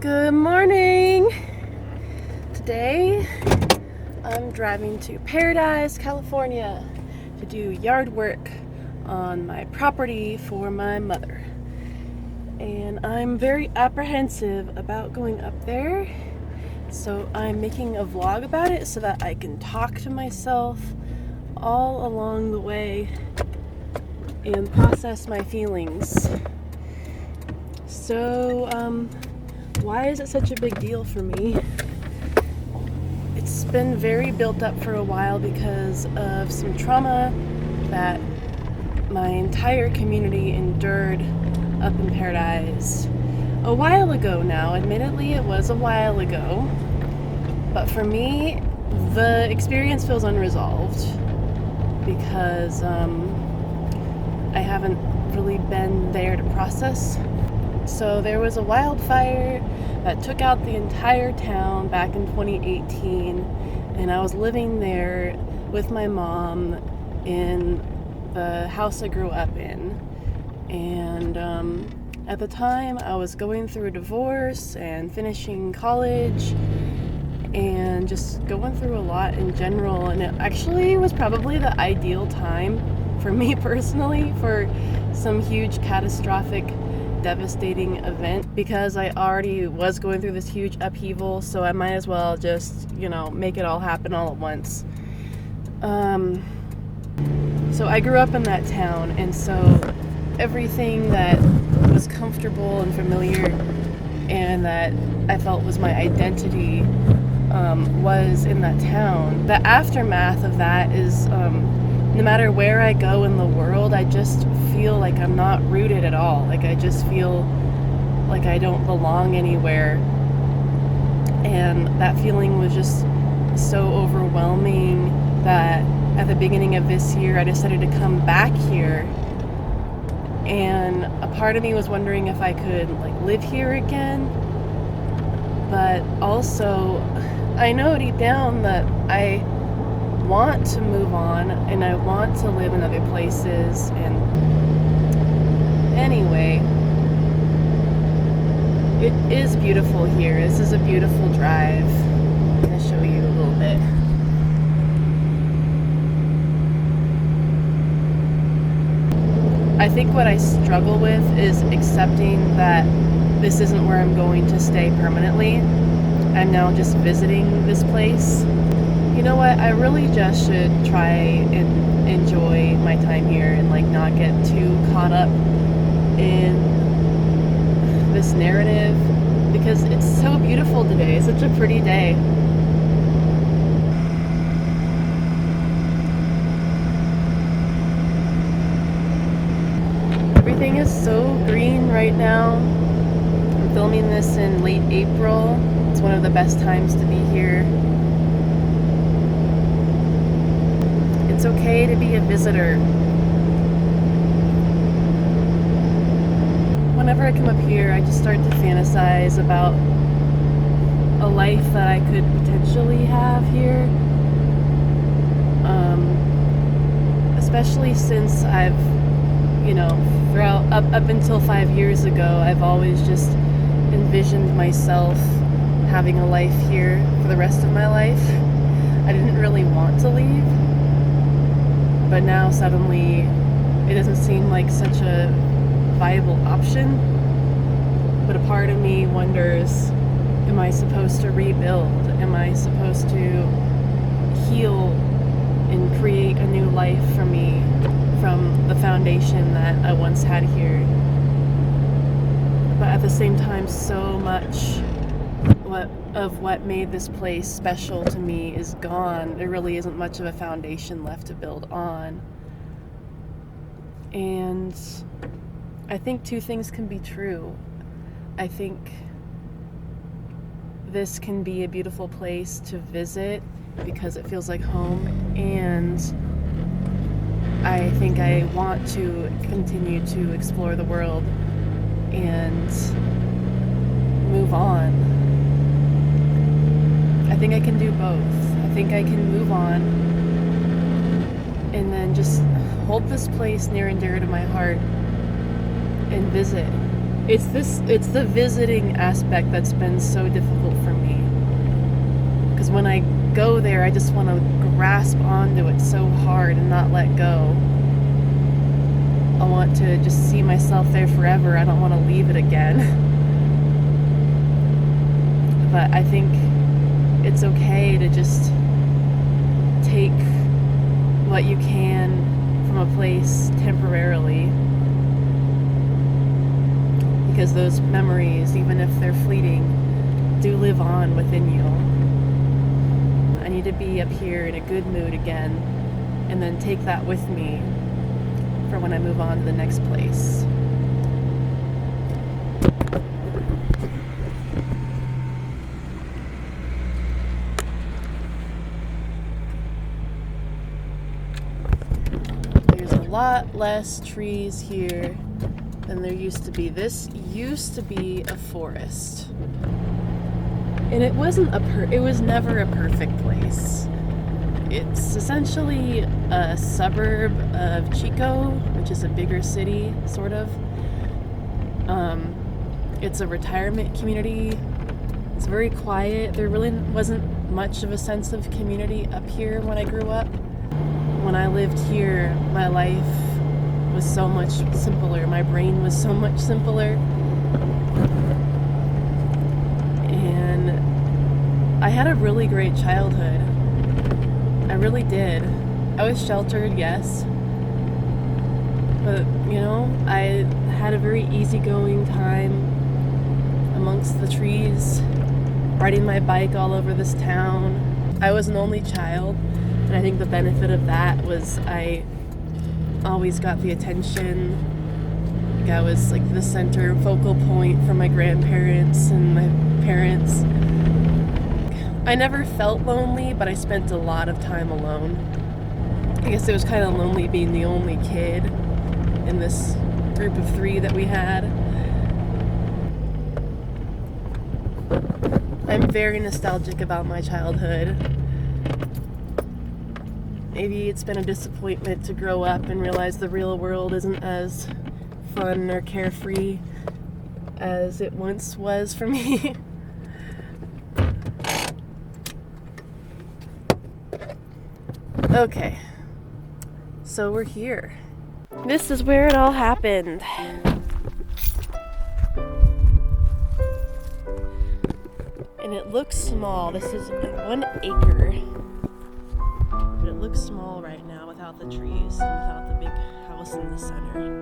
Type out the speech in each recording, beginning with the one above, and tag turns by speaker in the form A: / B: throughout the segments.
A: Good morning! Today I'm driving to Paradise, California to do yard work on my property for my mother. And I'm very apprehensive about going up there, so I'm making a vlog about it so that I can talk to myself all along the way and process my feelings. So, why is it such a big deal for me? It's been very built up for a while because of some trauma that my entire community endured up in Paradise a while ago now. Admittedly, it was a while ago, but for me, the experience feels unresolved because I haven't really been there to process. So there was a wildfire that took out the entire town back in 2018, and I was living there with my mom in the house I grew up in. And at the time, I was going through a divorce and finishing college and just going through a lot in general, and it actually was probably the ideal time for me personally for some huge catastrophic devastating event, because I already was going through this huge upheaval, so I might as well just, make it all happen all at once. So I grew up in that town, and so everything that was comfortable and familiar and that I felt was my identity was in that town. The aftermath of that is no matter where I go in the world, I just feel like I'm not rooted at all. Like I just feel like I don't belong anywhere. And that feeling was just so overwhelming that at the beginning of this year, I decided to come back here. And a part of me was wondering if I could live here again. But also, I know deep down that I want to move on and I want to live in other places. And anyway, it is beautiful here. This is a beautiful drive. I'm going to show you a little bit. I think what I struggle with is accepting that this isn't where I'm going to stay permanently. I'm now just visiting this place. You know what? I really just should try and enjoy my time here and not get too caught up in this narrative, because it's so beautiful today. It's such a pretty day. Everything is so green right now. I'm filming this in late April. It's one of the best times to be here. It's okay to be a visitor. Whenever I come up here, I just start to fantasize about a life that I could potentially have here. Especially since I've, throughout up until 5 years ago, I've always just envisioned myself having a life here for the rest of my life. I didn't really want to leave. But now suddenly it doesn't seem like such a viable option. But a part of me wonders, am I supposed to rebuild? Am I supposed to heal and create a new life for me from the foundation that I once had here? But at the same time, so much of what made this place special to me is gone. There really isn't much of a foundation left to build on. And I think two things can be true. I think this can be a beautiful place to visit because it feels like home, and I think I want to continue to explore the world and move on. I think I can do both. I think I can move on and then just hold this place near and dear to my heart and visit It's the visiting aspect that's been so difficult for me. Because when I go there, I just want to grasp onto it so hard and not let go. I want to just see myself there forever. I don't want to leave it again. But I think it's okay to just take what you can from a place temporarily. Because those memories, even if they're fleeting, do live on within you. I need to be up here in a good mood again, and then take that with me for when I move on to the next place. There's a lot less trees here than there used to be. This used to be a forest. And it wasn't it was never a perfect place. It's essentially a suburb of Chico, which is a bigger city, sort of. It's a retirement community. It's very quiet. There really wasn't much of a sense of community up here when I grew up. When I lived here, my life was so much simpler. My brain was so much simpler. And I had a really great childhood. I really did. I was sheltered, yes. But, you know, I had a very easygoing time amongst the trees, riding my bike all over this town. I was an only child, and I think the benefit of that was I always got the attention. Like I was like the center focal point for my grandparents and my parents. I never felt lonely, but I spent a lot of time alone. I guess it was kind of lonely being the only kid in this group of 3 that we had. I'm very nostalgic about my childhood. Maybe it's been a disappointment to grow up and realize the real world isn't as fun or carefree as it once was for me. Okay, so we're here. This is where it all happened. And it looks small. This is 1 acre. But it looks small right now without the trees and without the big house in the center.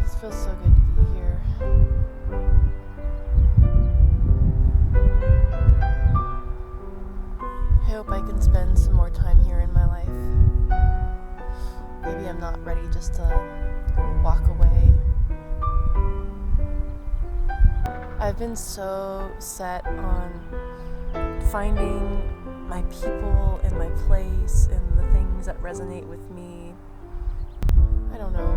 A: This feels so good to be here. I hope I can spend some more time here in my life. Maybe I'm not ready just to walk away. I've been so set on finding my people and my place and the things that resonate with me. I don't know.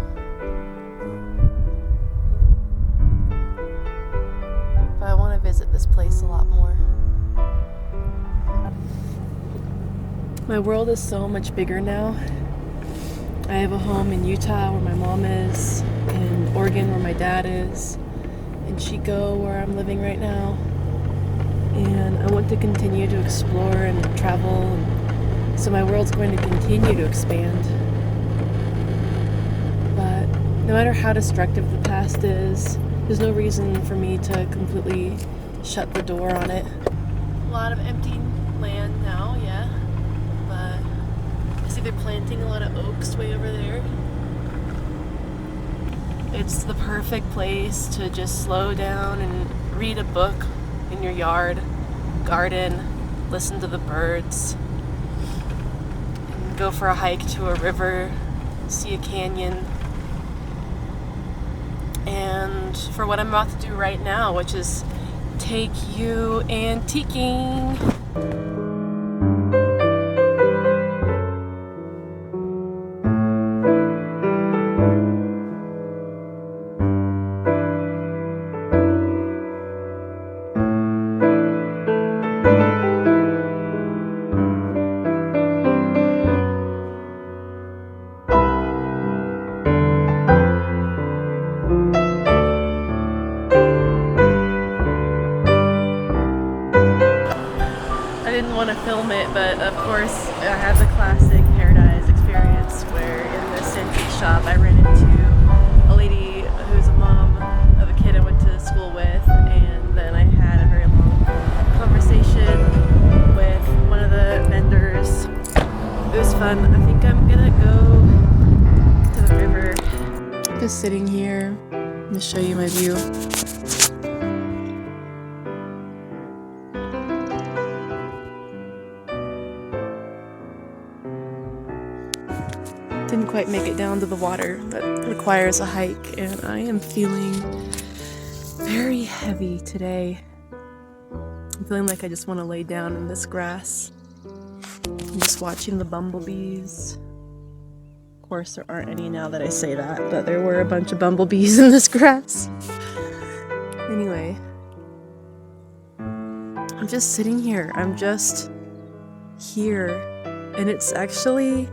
A: But I want to visit this place a lot more. My world is so much bigger now. I have a home in Utah where my mom is, in Oregon where my dad is, in Chico where I'm living right now. And I want to continue to explore and travel, and so my world's going to continue to expand. But no matter how destructive the past is, there's no reason for me to completely shut the door on it. A lot of empty land now, yeah. But I see they're planting a lot of oaks way over there. It's the perfect place to just slow down and read a book in your yard, garden, listen to the birds, and go for a hike to a river, see a canyon. And for what I'm about to do right now, which is take you antiquing. I have the classic Paradise experience where in this antique shop I ran into a lady who's a mom of a kid I went to school with, and then I had a very long conversation with one of the vendors. It was fun. I think I'm gonna go to the river. Just sitting here. I'm gonna show you my view. Didn't quite make it down to the water. That requires a hike, and I am feeling very heavy today. I'm feeling like I just want to lay down in this grass. I'm just watching the bumblebees. Of course, there aren't any now that I say that, but there were a bunch of bumblebees in this grass. Anyway, I'm just sitting here. I'm just here, and it's actually,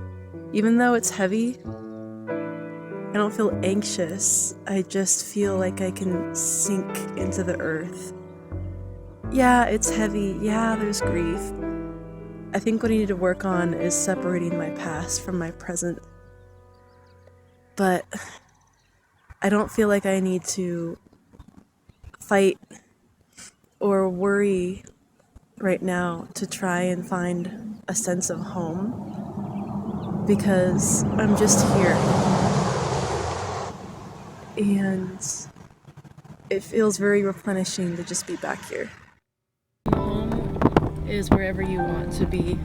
A: even though it's heavy, I don't feel anxious. I just feel like I can sink into the earth. Yeah, it's heavy. Yeah, there's grief. I think what I need to work on is separating my past from my present. But I don't feel like I need to fight or worry right now to try and find a sense of home, because I'm just here. And it feels very replenishing to just be back here. Home is wherever you want to be.